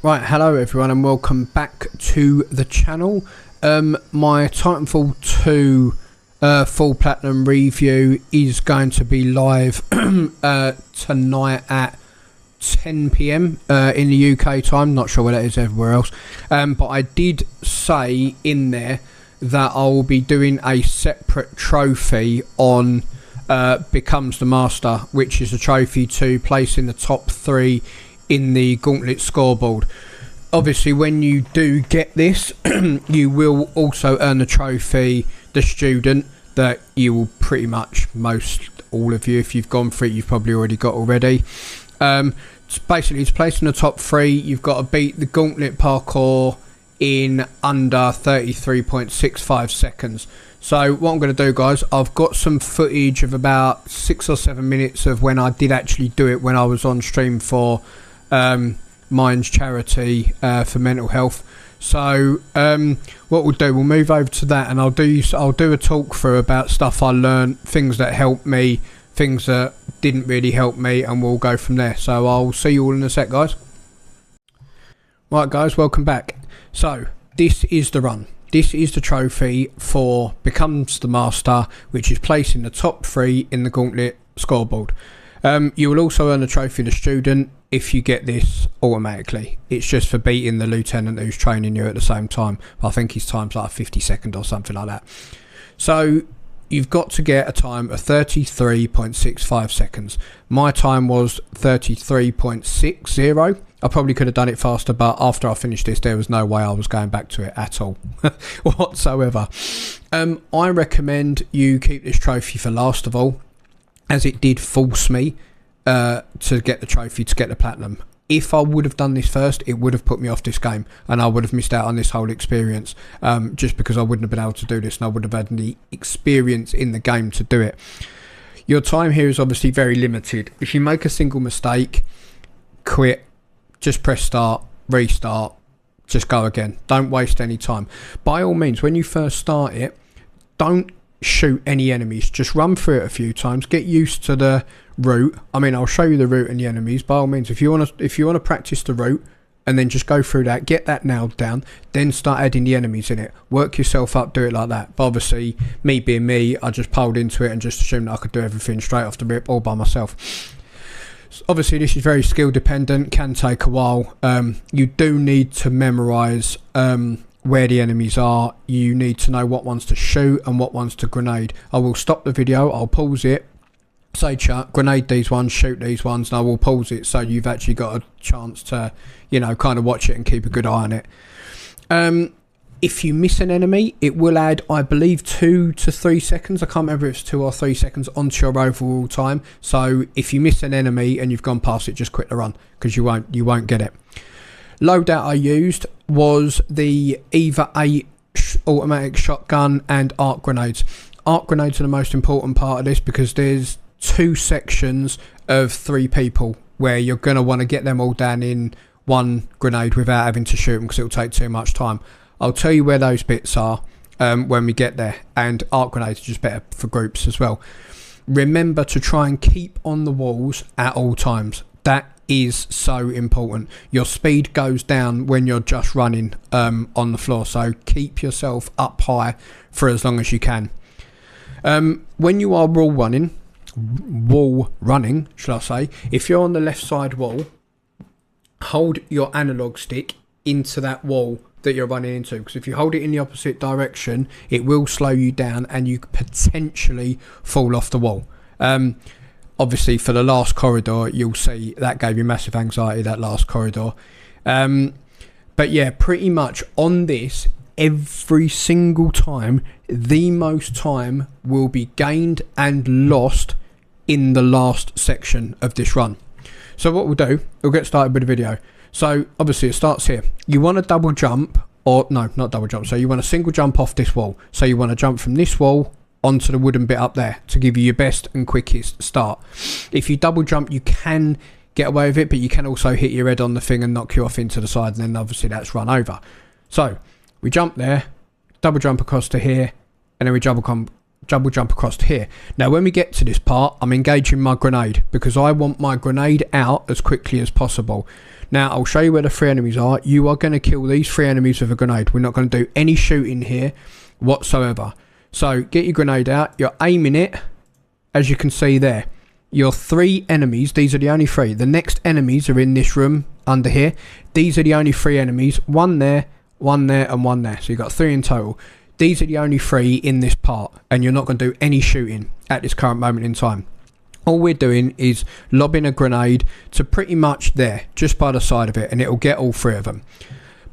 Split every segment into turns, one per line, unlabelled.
Right, hello everyone and welcome back to the channel. My Titanfall 2 full platinum review is going to be live tonight at 10 PM in the UK time. Not sure where that is everywhere else. But I did say in there that I will be doing a separate trophy on Becomes the Master, which is a trophy to place in the top 3 in the Gauntlet scoreboard. Obviously when you do get this you will also earn the trophy the student that you will pretty much, most all of you, if you've gone through it, you've probably already got already. It's basically to place in the top 3 you've got to beat the Gauntlet parkour in under 33.65 seconds. So what I'm going to do, guys, I've got some footage of about 6 or 7 minutes of when I did actually do it when I was on stream for Mind's charity for mental health. So what we'll do, we'll move over to that and I'll do a talk through about stuff I learned, things that helped me, things that didn't really help me, and we'll go from there. So I'll see you all in a sec, guys. Right guys, welcome back. So this is the run. This is the trophy for Becomes the Master, which is placing the top 3 in the Gauntlet scoreboard. You will also earn a trophy the student if you get this automatically. It's just for beating the lieutenant who's training you at the same time. I think his time's like 52nd or something like that. So you've got to get a time of 33.65 seconds. My time was 33.60. I probably could have done it faster, but after I finished this there was no way I was going back to it at all whatsoever. I recommend you keep this trophy for last of all, as it did force me to get the trophy, to get the platinum. If I would have done this first, it would have put me off this game and I would have missed out on this whole experience, just because I wouldn't have been able to do this and I wouldn't have had the experience in the game to do it. Your time here is obviously very limited. If you make a single mistake, quit, just press start, restart, just go again. Don't waste any time. By all means, when you first start it, don't shoot any enemies. Just run through it a few times, get used to the route. I mean, I'll show you the route and the enemies. By all means, if you want to practice the route and then just go through that, get that nailed down, then start adding the enemies in it. Work yourself up, do it like that. But obviously, me being me, I just piled into it and just assumed that I could do everything straight off the rip all by myself. Obviously this is very skill dependent, can take a while. You do need to memorize where the enemies are. You need to know what ones to shoot and what ones to grenade. I will stop the video, I'll pause it, say Chuck, grenade these ones, shoot these ones, and I will pause it so you've actually got a chance to, you know, kind of watch it and keep a good eye on it. If you miss an enemy, it will add, I believe, 2 to 3 seconds. I can't remember if it's 2 or 3 seconds onto your overall time. So if you miss an enemy and you've gone past it, just quit the run because you won't get it. Loadout I used was the Eva 8 automatic shotgun and arc grenades. Arc grenades are the most important part of this because there's 2 sections of 3 people where you're going to want to get them all down in one grenade without having to shoot them because it'll take too much time. I'll tell you where those bits are when we get there, and arc grenades are just better for groups as well. Remember to try and keep on the walls at all times. That is so important. Your speed goes down when you're just running on the floor, so keep yourself up high for as long as you can. When you are wall running, shall I say, if you're on the left side wall, hold your analog stick into that wall that you're running into, because if you hold it in the opposite direction it will slow you down and you could potentially fall off the wall. Obviously for the last corridor you'll see that gave you massive anxiety, that last corridor. But yeah, pretty much on this, every single time the most time will be gained and lost in the last section of this run. So what we'll do, we'll get started with the video. So obviously it starts here. You want to double jump, or no, not double jump. So you want to single jump off this wall. So you want to jump from this wall onto the wooden bit up there to give you your best and quickest start. If you double jump, you can get away with it, but you can also hit your head on the thing and knock you off into the side, and then obviously that's run over. So we jump there, double jump across to here, and then we double jump across to here. Now when we get to this part, I'm engaging my grenade because I want my grenade out as quickly as possible. Now I'll show you where the 3 enemies are. You are going to kill these 3 enemies with a grenade. We're not going to do any shooting here whatsoever. So get your grenade out, you're aiming it, as you can see there. Your 3 enemies, these are the only 3. The next enemies are in this room under here. These are the only 3 enemies, 1 there, 1 there and 1 there. So you've got 3 in total. These are the only 3 in this part, and you're not going to do any shooting at this current moment in time. All we're doing is lobbing a grenade to pretty much there, just by the side of it, and it'll get all 3 of them.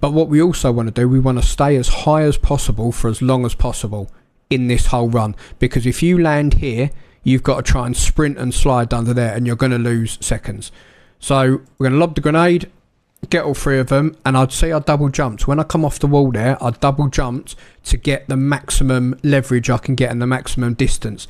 But what we also want to do, we want to stay as high as possible for as long as possible in this whole run. Because if you land here, you've got to try and sprint and slide under there, and you're going to lose seconds. So we're going to lob the grenade, get all 3 of them, and I'd say I double jumped. When I come off the wall there, I double jumped to get the maximum leverage I can get and the maximum distance.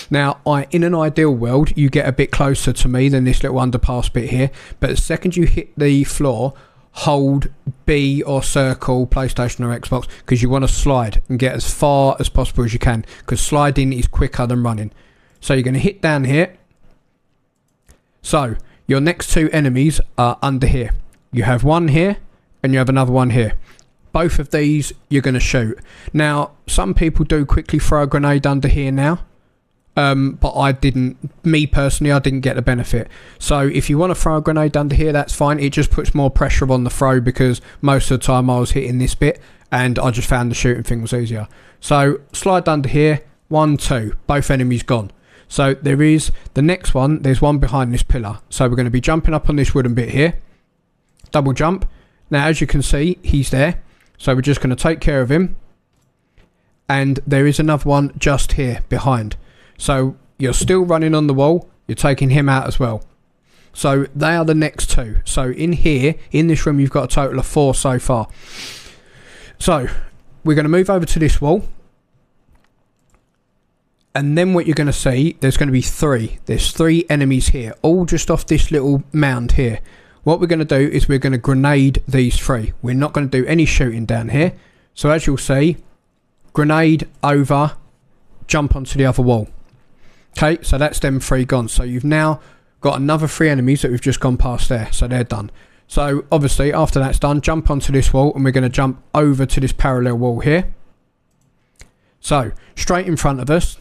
Now, in an ideal world, you get a bit closer to me than this little underpass bit here, but the second you hit the floor, hold B or circle, PlayStation or Xbox, because you want to slide and get as far as possible as you can, because sliding is quicker than running. So you're going to hit down here. So your next 2 enemies are under here. You have 1 here and you have another 1 here. Both of these you're going to shoot. Now, some people do quickly throw a grenade under here now. But I didn't. Me personally, I didn't get the benefit. So if you want to throw a grenade under here, that's fine. It just puts more pressure on the throw because most of the time I was hitting this bit and I just found the shooting thing was easier. So slide under here. 1, 2. Both enemies gone. So there is the next one. There's one behind this pillar. So we're going to be jumping up on this wooden bit here. Double jump. Now as you can see, he's there, so we're just going to take care of him, and there is another one just here behind. So you're still running on the wall, you're taking him out as well. So they are the next 2. So in here, in this room, you've got a total of 4 so far. So we're going to move over to this wall, and then what you're going to see, there's going to be 3. There's 3 enemies here, all just off this little mound here. What we're going to do is we're going to grenade these 3. We're not going to do any shooting down here. So as you'll see, grenade over, jump onto the other wall. Okay, so that's them 3 gone. So you've now got another 3 enemies that we've just gone past there. So they're done. So obviously after that's done, jump onto this wall and we're going to jump over to this parallel wall here. So straight in front of us,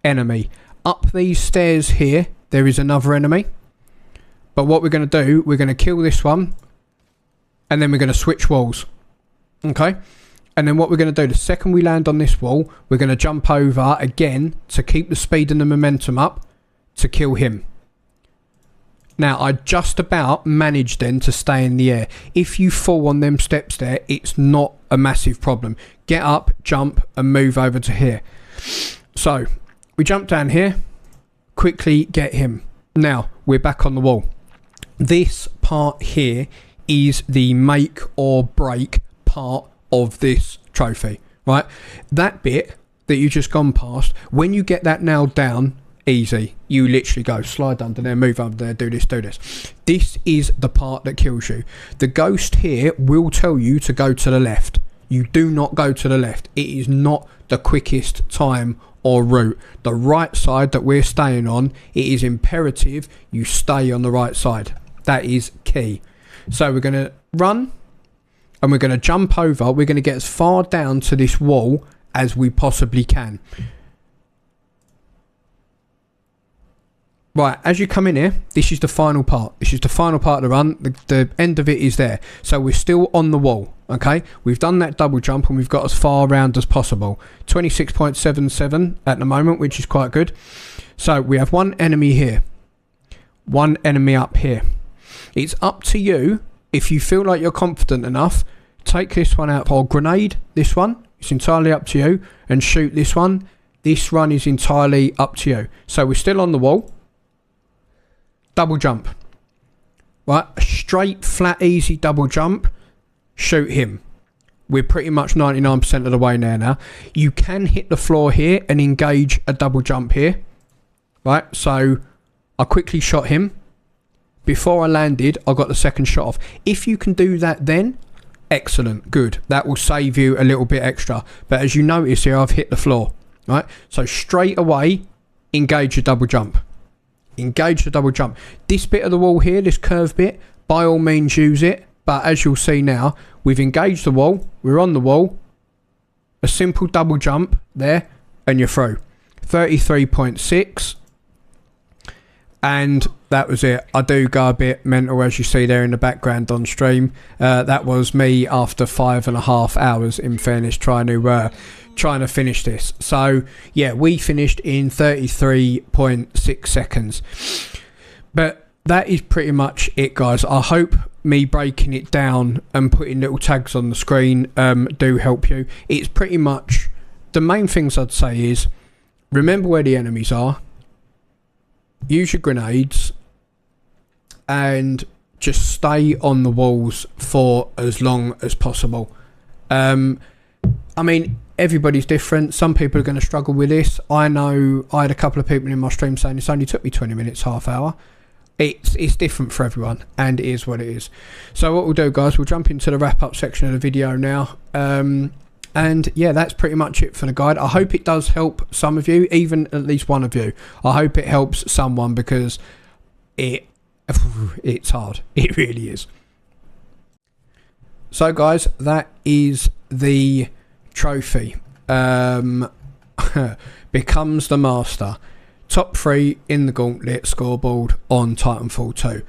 enemy. Up these stairs here, there is another enemy. But what we're going to do, we're going to kill this one, and then we're going to switch walls. Okay? And then what we're going to do, the second we land on this wall, we're going to jump over again to keep the speed and the momentum up to kill him. Now, I just about managed then to stay in the air. If you fall on them steps there, it's not a massive problem. Get up, jump, and move over to here. So, we jump down here, quickly get him. Now, we're back on the wall. This part here is the make or break part of this trophy, right? That bit that you just gone past, when you get that nailed down, easy. You literally go slide under there, move under there, do this, do this. This is the part that kills you. The ghost here will tell you to go to the left. You do not go to the left. It is not the quickest time or route. The right side that we're staying on, it is imperative you stay on the right side. That is key. So we're going to run and we're going to jump over. We're going to get as far down to this wall as we possibly can. Right, as you come in here, this is the final part. This is the final part of the run. The end of it is there. So we're still on the wall, okay? We've done that double jump and we've got as far around as possible. 26.77 at the moment, which is quite good. So we have 1 enemy here. 1 enemy up here. It's up to you. If you feel like you're confident enough, take this one out or grenade this one. It's entirely up to you. And shoot this one. This run is entirely up to you. So we're still on the wall. Double jump. Right, a straight, flat, easy double jump. Shoot him. We're pretty much 99% of the way there now. You can hit the floor here and engage a double jump here. Right, so I quickly shot him. Before I landed, I got the second shot off. If you can do that then, excellent, good. That will save you a little bit extra. But as you notice here, I've hit the floor. right? So straight away, engage your double jump. Engage the double jump. This bit of the wall here, this curved bit, by all means use it. But as you'll see now, we've engaged the wall. We're on the wall. A simple double jump there, and you're through. 33.6. And that was it. I do go a bit mental, as you see there in the background on stream. That was me after 5.5 hours, in fairness, trying to finish this. So yeah, we finished in 33.6 seconds. But that is pretty much it, guys. I hope me breaking it down and putting little tags on the screen do help you. It's pretty much the main things I'd say is remember where the enemies are. Use your grenades and just stay on the walls for as long as possible. I mean, everybody's different. Some people are going to struggle with this. I know I had a couple of people in my stream saying this only took me 20 minutes, half hour. It's different for everyone, and it is what it is. So what we'll do, guys, we'll jump into the wrap up section of the video now. And yeah, that's pretty much it for the guide. I hope it does help some of you, even at least one of you. I hope it helps someone, because it's hard. It really is. So guys, that is the trophy. Becomes the master. Top 3 in the Gauntlet scoreboard on Titanfall 2.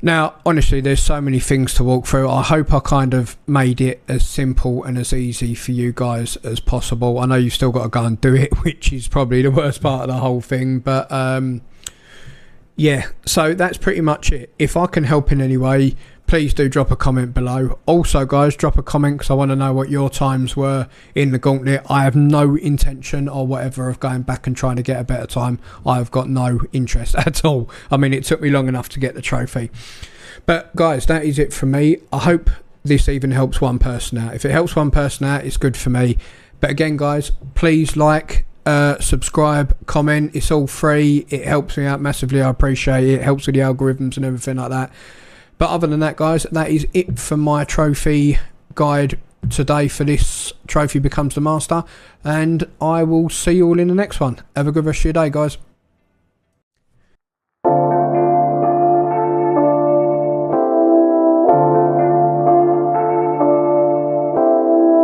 Now, honestly, there's so many things to walk through. I hope I kind of made it as simple and as easy for you guys as possible. I know you've still got to go and do it, which is probably the worst part of the whole thing. But yeah, so that's pretty much it. If I can help in any way, please do drop a comment below. Also, guys, drop a comment, because I want to know what your times were in the Gauntlet. I have no intention or whatever of going back and trying to get a better time. I've got no interest at all. I mean, it took me long enough to get the trophy. But guys, that is it from me. I hope this even helps one person out. If it helps one person out, it's good for me. But again, guys, please like, subscribe, comment. It's all free. It helps me out massively. I appreciate it. It helps with the algorithms and everything like that. But other than that, guys, that is it for my trophy guide today for this Trophy Becomes the Master. And I will see you all in the next one. Have a good rest of your day, guys.